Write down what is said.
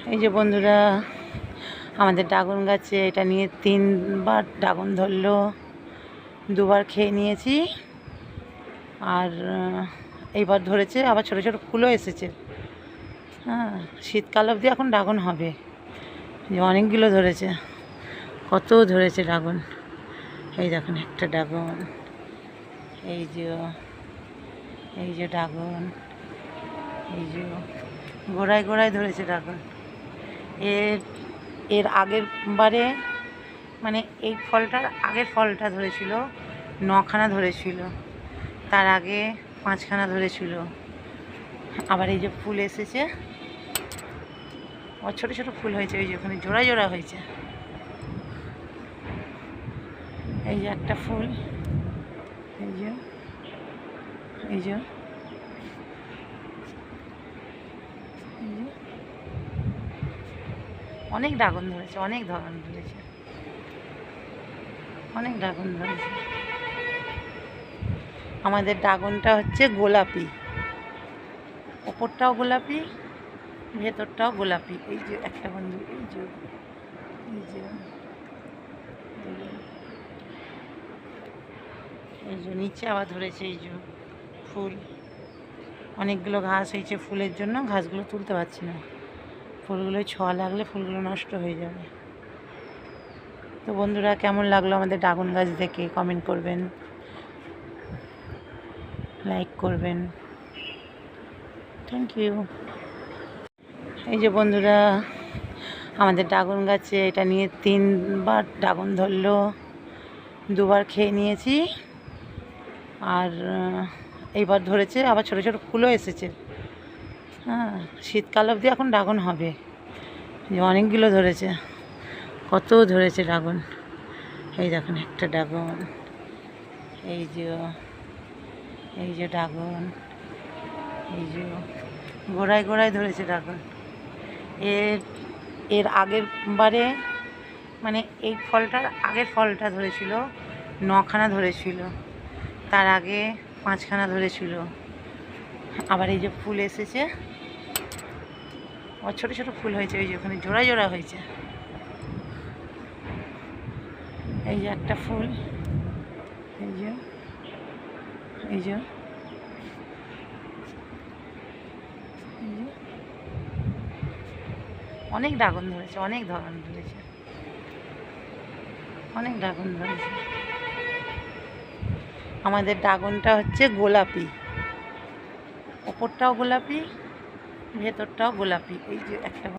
এই যে বন্ধুরা, আমাদের ড্রাগন গাছে এটা নিয়ে 3বার ড্রাগন ধরলো, 2বার খেয়ে নিয়েছি। আর এইবার ধরেছে, আবার ছোটো ছোটো ফুলও এসেছে। হ্যাঁ, শীতকাল অবধি এখন ড্রাগন হবে। যে অনেকগুলো ধরেছে, কত ধরেছে ড্রাগন। এই দেখুন একটা ড্রাগন, এই যে ড্রাগন, এই যে গোড়ায় গোড়ায় ধরেছে ড্রাগন। এর আগের বারে মানে এই ফলটার আগের ফলটা ধরেছিল 9খানা ধরেছিল, তার আগে 5খানা ধরেছিল। আবার এই যে ফুল এসেছে, আর ছোটো ছোটো ফুল হয়েছে, ওই যে ওখানে জোড়া জোড়া হয়েছে। এই যে একটা ফুল, এই যে এই যে অনেক ড্রাগন ধরেছে, অনেক ড্রাগন ধরেছে, অনেক ড্রাগন ধরেছে। আমাদের ড্রাগনটা হচ্ছে গোলাপি, ওপরটাও গোলাপি, ভেতরটাও গোলাপি। এই যে একটা বন্ধু, এই যে এই যে এই যে নিচে আবার ধরেছে, এই যে ফুল। অনেকগুলো ঘাস হয়েছে ফুলের জন্য, ঘাসগুলো তুলতে পারছি না। ফুলগুলোয় ছোঁয়া লাগলে ফুলগুলো নষ্ট হয়ে যাবে। তো বন্ধুরা, কেমন লাগলো আমাদের ড্রাগন গাছ দেখে কমেন্ট করবেন, লাইক করবেন। Thank you. এই যে বন্ধুরা, আমাদের ড্রাগন গাছে এটা নিয়ে 3বার ড্রাগন ধরলো, 2বার খেয়ে নিয়েছি। আর এইবার ধরেছে, আবার ছোটো ছোটো ফুলও এসেছে। হ্যাঁ, শীতকাল অবধি এখন ড্রাগন হবে। যে অনেকগুলো ধরেছে, কত ধরেছে ড্রাগন। এই দেখুন একটা ড্রাগন, এই যে ড্রাগন, এই যে গোড়ায় গোড়ায় ধরেছে ড্রাগন। এর আগের বারে মানে এই ফলটার আগের ফলটা ধরেছিল 9খানা ধরেছিল, তার আগে 5খানা ধরেছিল। আবার এই যে ফুল এসেছে, আর ছোটো ছোটো ফুল হয়েছে, ওই যে ওখানে জোড়া জোড়া হয়েছে। এই যে একটা ফুল, এই যে এই যে অনেক ড্রাগন ধরেছে, অনেক ড্রাগন ধরেছে, অনেক ড্রাগন ধরেছে। আমাদের ড্রাগনটা হচ্ছে গোলাপি, ওপরটাও গোলাপি, ভেতরটাও গোলাপি। এই যে একটা